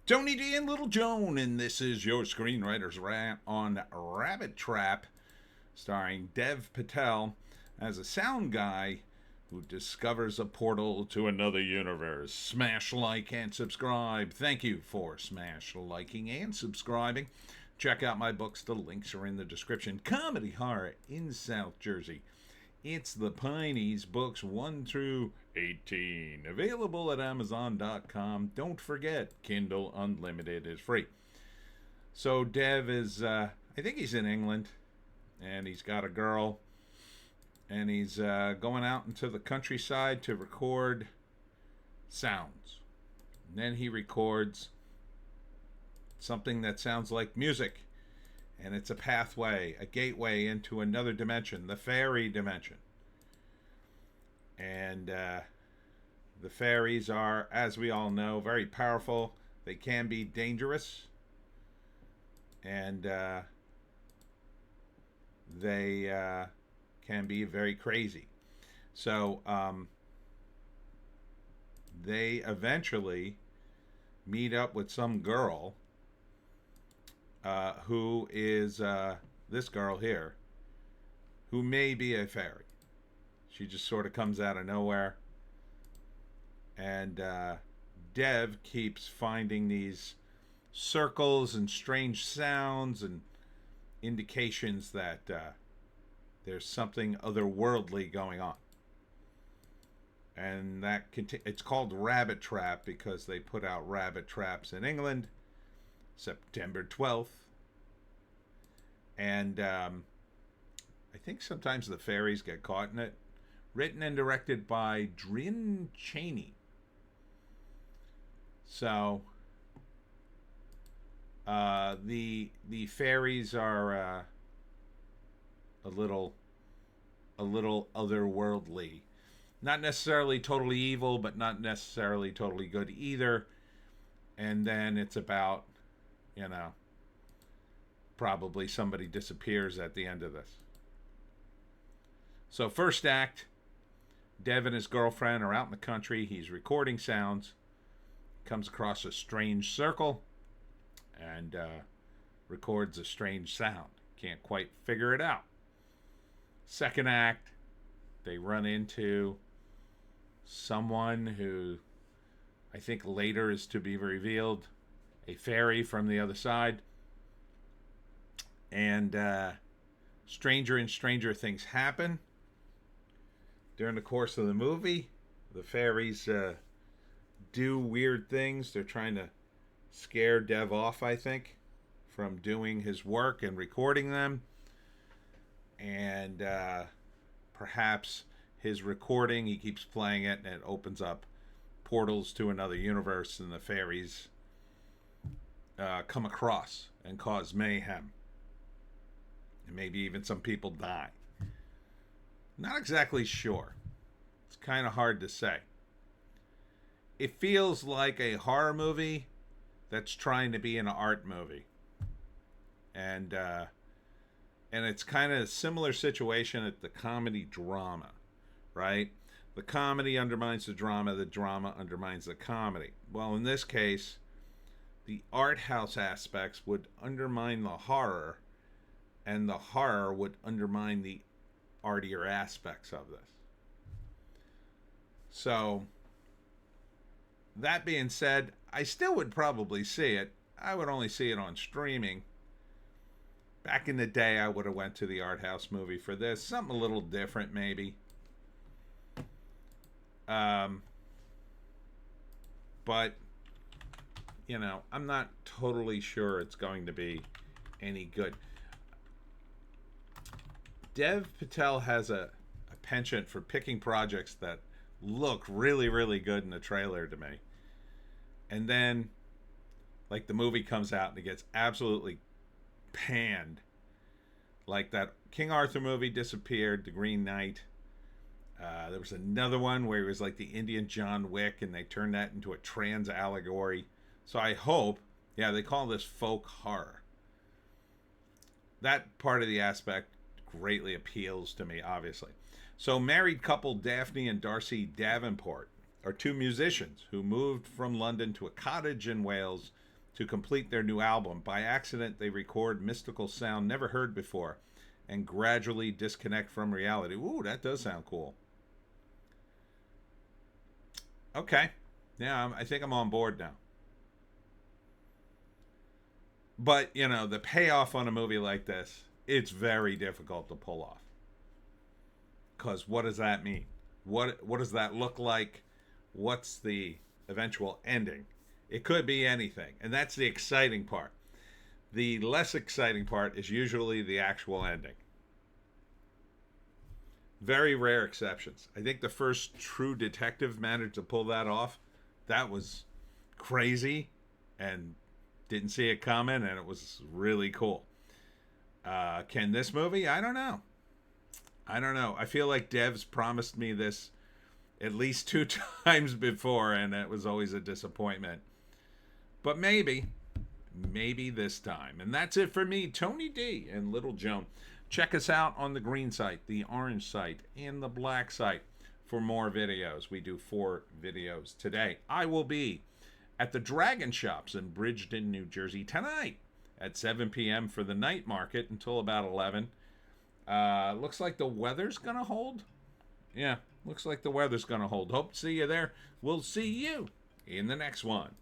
Tony D and Little Joan, and this is your Screenwriter's Rant on Rabbit Trap, starring Dev Patel as a sound guy who discovers a portal to another universe. Smash like and subscribe. Thank you for smash liking and subscribing. Check out my books. The links are in the description. Comedy Horror in South Jersey. It's the Pineys, books 1 through 18. Available at Amazon.com. Don't forget, Kindle Unlimited is free. So Dev is, I think he's in England, and he's got a girl, and he's going out into the countryside to record sounds. And then he records something that sounds like music. And it's a pathway, a gateway into another dimension, the fairy dimension. And the fairies are, as we all know, very powerful. They can be dangerous. And they can be very crazy. So they eventually meet up with some girl who is this girl here, who may be a fairy. She just sort of comes out of nowhere. And Dev keeps finding these circles and strange sounds and indications that there's something otherworldly going on. And that it's called Rabbit Trap because they put out rabbit traps in England September 12th. And I think sometimes the fairies get caught in it. Written and directed by Drin Cheney. So the fairies are a little otherworldly. Not necessarily totally evil, but not necessarily totally good either. And then it's about, probably somebody disappears at the end of this. So first act, Dev and his girlfriend are out in the country. He's recording sounds. Comes across a strange circle and records a strange sound. Can't quite figure it out. Second act, they run into someone who I think later is to be revealed, a fairy from the other side. And stranger and stranger things happen. During the course of the movie, the fairies do weird things. They're trying to scare Dev off, I think, from doing his work and recording them. And perhaps his recording, he keeps playing it, and it opens up portals to another universe, and the fairies come across and cause mayhem. And maybe even some people die. Not exactly sure. It's kind of hard to say. It feels like a horror movie that's trying to be an art movie. And it's kind of a similar situation at the comedy drama, right? The comedy undermines the drama undermines the comedy. Well, in this case, the art house aspects would undermine the horror, and the horror would undermine the artier aspects of this. So, that being said, I still would probably see it. I would only see it on streaming. Back in the day, I would have went to the art house movie for this. Something a little different, maybe. But, I'm not totally sure it's going to be any good. Dev Patel has a penchant for picking projects that look really, really good in the trailer to me. And then, like, the movie comes out and it gets absolutely panned. Like that King Arthur movie disappeared, The Green Knight. There was another one where it was like the Indian John Wick, and they turned that into a trans allegory. So I hope, they call this folk horror. That part of the aspect greatly appeals to me, obviously. So married couple Daphne and Darcy Davenport are two musicians who moved from London to a cottage in Wales to complete their new album. By accident, they record mystical sound never heard before and gradually disconnect from reality. Ooh, that does sound cool. Okay. Yeah, I think I'm on board now. But, you know, the payoff on a movie like this, it's very difficult to pull off. Because what does that mean? What does that look like? What's the eventual ending? It could be anything. And that's the exciting part. The less exciting part is usually the actual ending. Very rare exceptions. I think the first True Detective managed to pull that off. That was crazy and didn't see it coming, and it was really cool. Can this movie? I don't know. I don't know. I feel like devs promised me this at least 2 times before, and it was always a disappointment. But maybe this time. And that's it for me, Tony D and Little Joan. Check us out on the green site, the orange site, and the black site for more videos. We do 4 videos today. I will be at the Dragon Shops in Bridgeton, New Jersey tonight at 7 p.m. for the night market until about 11. Looks like the weather's going to hold. Yeah, looks like the weather's going to hold. Hope to see you there. We'll see you in the next one.